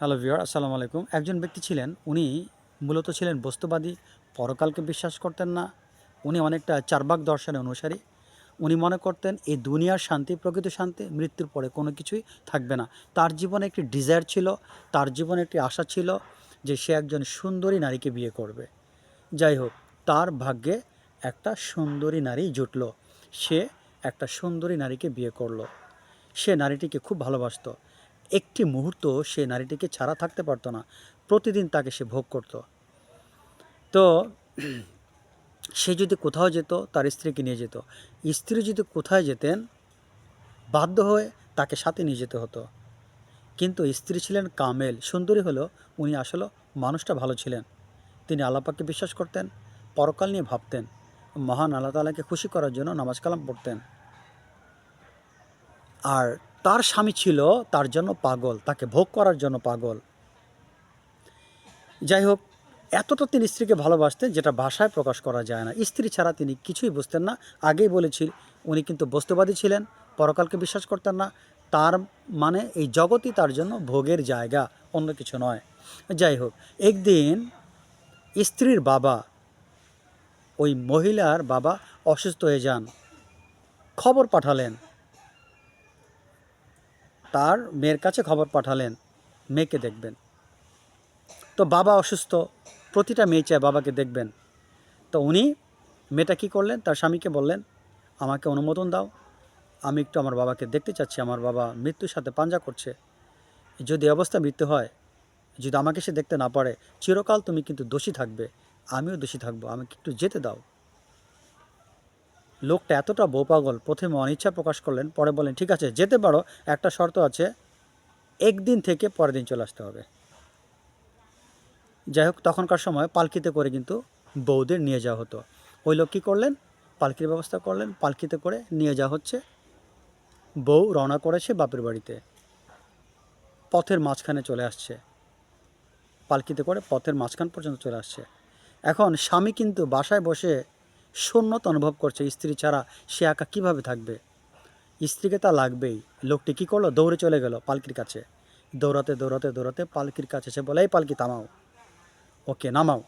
Hello viewer, আসসালামু আলাইকুম। একজন ব্যক্তি ছিলেন, উনি মূলত ছিলেন বস্তুবাদী, পরকালকে বিশ্বাস করতেন না। উনি অনেকটা চার্বাক দর্শনের অনুসারী। উনি মনে করতেন এই দুনিয়ার শান্তি, প্রকৃত শান্তি মৃত্যুর পরে কোনো কিছুই থাকবে না। তার জীবনে একটি ডিজায়ার ছিল, তার জীবনে একটি আশা ছিল যে সে একজন সুন্দরী নারীকে বিয়ে করবে। যাই হোক, তার ভাগ্যে একটা সুন্দরী নারী জুটল। সে একটা সুন্দরী নারীকে বিয়ে করলো। সে নারীটিকে খুব ভালোবাসত। একটি মুহূর্ত সে নারীটিকে ছাড়া থাকতে পারতো না। প্রতিদিন তাকে সে ভোগ করত। তো সে যদি কোথাও যেত, তার স্ত্রীকে নিয়ে যেত। স্ত্রী যদি কোথায় যেতেন, বাধ্য হয়ে তাকে সাথে নিয়ে যেতে হতো। কিন্তু স্ত্রী ছিলেন কামেল, সুন্দরী হলেও উনি আসলে মানুষটা ভালো ছিলেন। তিনি আল্লাহ পাককে বিশ্বাস করতেন, পরকাল নিয়ে ভাবতেন, মহান আল্লাহ তাআলাকে খুশি করার জন্য নামাজ কালাম পড়তেন। আর তার স্বামী ছিল তার জন্য পাগল, তাকে ভোগ করার জন্য পাগল। যাই হোক, এতটা তিনি স্ত্রীকে ভালোবাসতেন যেটা ভাষায় প্রকাশ করা যায় না। স্ত্রী ছাড়া তিনি কিছুই বুঝতেন না। আগেই বলেছি, উনি কিন্তু বস্তুবাদী ছিলেন, পরকালকে বিশ্বাস করতেন না। তার মানে এই জগতই তার জন্য ভোগের জায়গা, অন্য কিছু নয়। যাই হোক, একদিন স্ত্রীর বাবা, ওই মহিলার বাবা অসুস্থ হয়ে যান। খবর পাঠালেন, তার মেয়ের কাছে খবর পাঠালেন, মেয়েকে দেখবেন। তো বাবা অসুস্থ, প্রতিটা মেয়ে চায় বাবাকে দেখবেন। তো উনি, মেয়েটা কী করলেন, তার স্বামীকে বললেন, আমাকে অনুমোদন দাও, আমি একটু আমার বাবাকে দেখতে চাচ্ছি। আমার বাবা মৃত্যুর সাথে পাঞ্জা করছে। যদি অবস্থা মৃত্যু হয়, যদি আমাকে সে দেখতে না পারে, চিরকাল তুমি কিন্তু দোষী থাকবে, আমিও দোষী থাকবো, আমাকে একটু যেতে দাও। লোকটা এতটা বোপাগল, প্রথমে অনিচ্ছা প্রকাশ করলেন, পরে বলেন ঠিক আছে যেতে পারো, একটা শর্ত আছে, একদিন থেকে পরের দিন চলে আসতে হবে। যাই হোক, তখনকার সময় পালকিতে করে কিন্তু বউদের নিয়ে যাওয়া হতো। ওই লোক কী করলেন, পালকির ব্যবস্থা করলেন, পালকিতে করে নিয়ে যাওয়া হচ্ছে। বউ রওনা করেছে বাপের বাড়িতে, পথের মাঝখানে চলে আসছে, পালকিতে করে পথের মাঝখান পর্যন্ত চলে আসছে। এখন স্বামী কিন্তু বাসায় বসে শূন্যতা অনুভব করছে, স্ত্রী ছাড়া সে একা কীভাবে থাকবে, স্ত্রীকে তা লাগবেই। লোকটি কী করলো, দৌড়ে চলে গেল পালকির কাছে। দৌড়াতে দৌড়াতে দৌড়াতে পালকির কাছে সে বলে, এই পালকি থামাও, ওকে নামাও।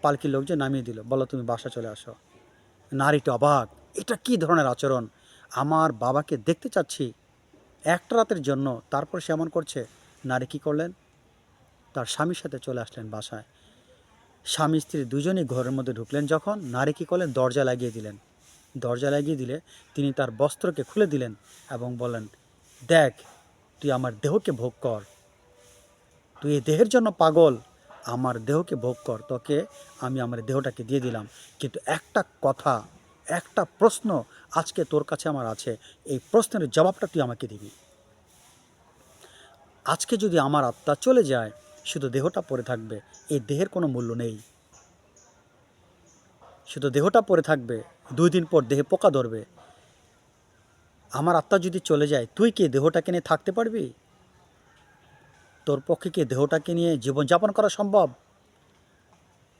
পালকির লোক যে নামিয়ে দিল, বলো তুমি বাসা চলে আসো। নারীটা অবাক, এটা কী ধরনের আচরণ, আমার বাবাকে দেখতে চাচ্ছি একটা রাতের জন্য, তারপর সে এমন করছে। নারী কী করলেন, তার স্বামীর সাথে চলে আসলেন বাসায়। স্বামী স্ত্রী দুজনেই ঘরের মধ্যে ঢুকলেন যখন, নারী কী করলেন, দরজা লাগিয়ে দিলেন। দরজা লাগিয়ে দিলে তিনি তার বস্ত্রকে খুলে দিলেন এবং বলেন, দেখ, তুই আমার দেহকে ভোগ কর, তুই এই দেহের জন্য পাগল, আমার দেহকে ভোগ কর, তোকে আমি আমার দেহটাকে দিয়ে দিলাম। কিন্তু একটা কথা, একটা প্রশ্ন আজকে তোর কাছে আমার আছে, এই প্রশ্নের জবাবটা তুই আমাকে দিবি। আজকে যদি আমার আত্মা চলে যায়, শুধু দেহটা পড়ে থাকবে, এই দেহের কোনো মূল্য নেই। শুধু দেহটা পড়ে থাকবে, 2 দিন পর দেহে পোকা ধরবে। আমার আত্মা যদি চলে যায়, তুই কি দেহটাকে নিয়ে থাকতে পারবি? তোর পক্ষে কি দেহটাকে নিয়ে জীবনযাপন করা সম্ভব?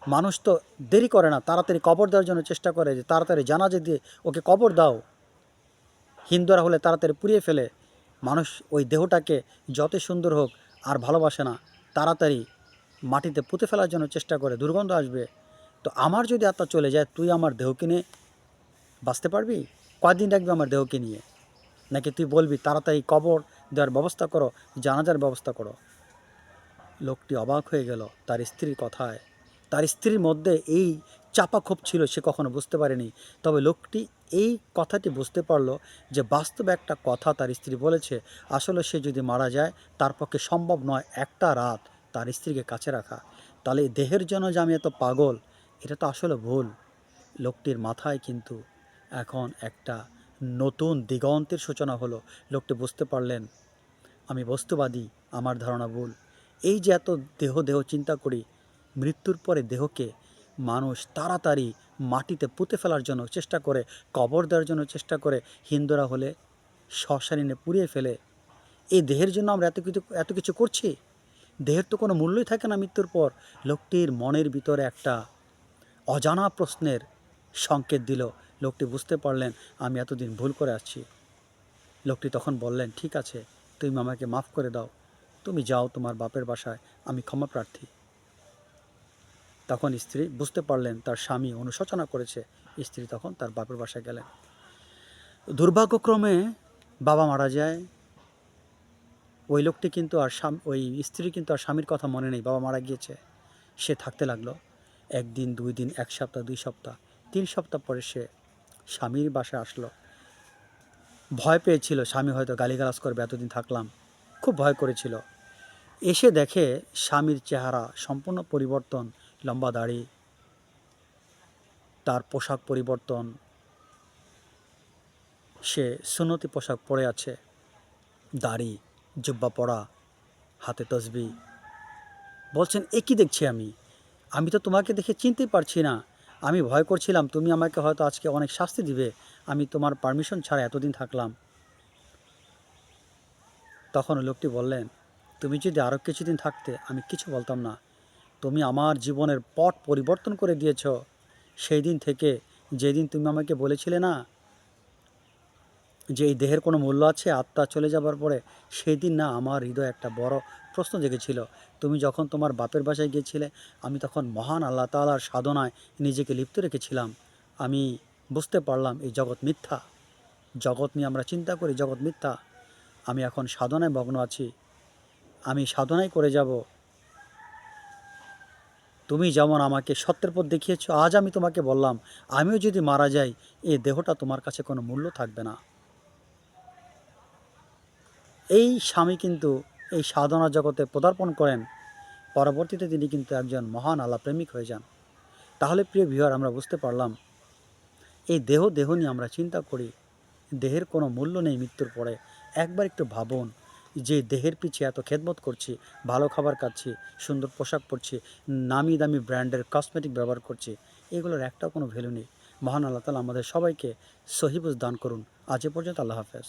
মানুষ তো দেরি করে না, তাড়াতাড়ি কবর দেওয়ার জন্য চেষ্টা করে, যে তাড়াতাড়ি জানাজা দিয়ে ওকে কবর দাও। হিন্দুরা হলে তাড়াতাড়ি পুড়িয়ে ফেলে। মানুষ ওই দেহটাকে যত সুন্দর হোক আর ভালোবাসে না, তাড়াতাড়ি মাটিতে পুঁতে ফেলার জন্য চেষ্টা করে, দুর্গন্ধ আসবে। তো আমার যদি আত্মা চলে যায়, তুই আমার দেহকে নিয়ে বাঁচতে পারবি? কয়দিন রাখবি আমার দেহকে নিয়ে? নাকি তুই বলবি তাড়াতাড়ি কবর দেওয়ার ব্যবস্থা করো, জানাজার ব্যবস্থা করো? লোকটি অবাক হয়ে গেল তার স্ত্রীর কথায়। তার স্ত্রীর মধ্যে এই চাপা ক্ষোভ ছিল, সে কখনো বুঝতে পারেনি। তবে লোকটি এই কথাটি বুঝতে পারলো যে বাস্তবে একটা কথা তার স্ত্রী বলেছে, আসলে সে যদি মারা যায়, তার পক্ষে সম্ভব নয় একটা রাত তার স্ত্রীকে কাছে রাখা। তাহলে এই দেহের জন্য যে আমি এত পাগল, এটা তো আসলে ভুল। লোকটির মাথায় কিন্তু এখন একটা নতুন দিগন্তের সূচনা হলো। লোকটি বুঝতে পারলেন, আমি বস্তুবাদী, আমার ধারণা ভুল। এই যে এত দেহ দেহ চিন্তা করি, মৃত্যুর পরে দেহকে মানুষ তাড়াতাড়ি মাটিতে পুঁতে ফেলার জন্য চেষ্টা করে, কবর দেওয়ার জন্য চেষ্টা করে। হিন্দুরা হলে শ্মশানে এনে পুড়িয়ে ফেলে। এই দেহের জন্য আমরা এত কিছু করছি। দেহের তো কোনো মূল্যই থাকে না মৃত্যুর পর। লোকটির মনের ভিতরে একটা অজানা প্রশ্নের সংকেত দিল। লোকটি বুঝতে পারলেন, আমি এতদিন ভুল করে আসছি। লোকটি তখন বললেন, ঠিক আছে, তুমি আমাকে মাফ করে দাও, তুমি যাও তোমার বাপের বাসায়, আমি ক্ষমা প্রার্থী। তখন স্ত্রী বুঝতে পারলেন তার স্বামী অনুশোচনা করেছে। স্ত্রী তখন তার বাপের বাসায় গেলেন। দুর্ভাগ্যক্রমে বাবা মারা যায়। ওই লোকটি কিন্তু আর ওই স্ত্রী কিন্তু আর স্বামীর কথা মনে নেই, বাবা মারা গিয়েছে। সে থাকতে লাগলো। 1 দিন 2 দিন, 1 সপ্তাহ, 2 সপ্তাহ, 3 সপ্তাহ পরে সে স্বামীর বাসায় আসলো। ভয় পেয়েছিল স্বামী হয়তো গালিগালাজ করবে, এতদিন থাকলাম, খুব ভয় করেছিল। এসে দেখে স্বামীর চেহারা সম্পূর্ণ পরিবর্তন, লম্বা দাড়ি, তার পোশাক পরিবর্তন, সে সুন্নতি পোশাক পরে আছে, দাড়ি, জুব্বা পরা, হাতে তসবি। বলছেন, এ কী দেখছি আমি? আমি তো তোমাকে দেখে চিনতেই পারছি না। আমি ভয় করছিলাম তুমি আমাকে হয়তো আজকে অনেক শাস্তি দিবে, আমি তোমার পারমিশন ছাড়া এতদিন থাকলাম। তখন লোকটি বললেন, তুমি যদি আরও কিছুদিন থাকতে আমি কিছু বলতাম না। তুমি আমার জীবনের পট পরিবর্তন করে দিয়েছ। সেই দিন থেকে, যেদিন তুমি আমাকে বলেছিলে না যে এই দেহের কোনো মূল্য আছে আত্মা চলে যাবার পরে, সেই দিন না আমার হৃদয়ে একটা বড় প্রশ্ন জেগেছিল। তুমি যখন তোমার বাপের বাসায় গিয়েছিলে, আমি তখন মহান আল্লাহ তাআলার সাধনায় নিজেকে লিপ্ত রেখেছিলাম। আমি বুঝতে পারলাম এই জগৎ মিথ্যা। জগৎ নিয়ে আমরা চিন্তা করি, জগৎ মিথ্যা। আমি এখন সাধনায় মগ্ন আছি, আমি সাধনাই করে যাব। তুমি যেমন আমাকে সত্যের পথ দেখিয়েছ, আজ আমি তোমাকে বললাম, আমিও যদি মারা যাই, এই দেহটা তোমার কাছে কোনো মূল্য থাকবে না। এই স্বামী কিন্তু এই সাধনা জগতে পদার্পণ করেন। পরবর্তীতে তিনি কিন্তু একজন মহান আল্লাহ প্রেমিক হয়ে যান। তাহলে প্রিয় ভিউয়ার, আমরা বুঝতে পারলাম এই দেহ নিয়ে আমরা চিন্তা করি, দেহের কোনো মূল্য নেই মৃত্যুর পরে। একবার একটু ভাবুন, যে দেহের পিছে এত খেদমত করছি, ভালো খাবার খাচ্ছি, সুন্দর পোশাক পরছি, নামি দামি ব্র্যান্ডের কসমেটিক ব্যবহার করছি, এগুলোর একটাও কোনো ভ্যালু নেই। মহান আল্লাহ তাআলা আমাদের সবাইকে সহিহ বুঝ দান করুন। আজ এ পর্যন্ত, আল্লাহ হাফেজ।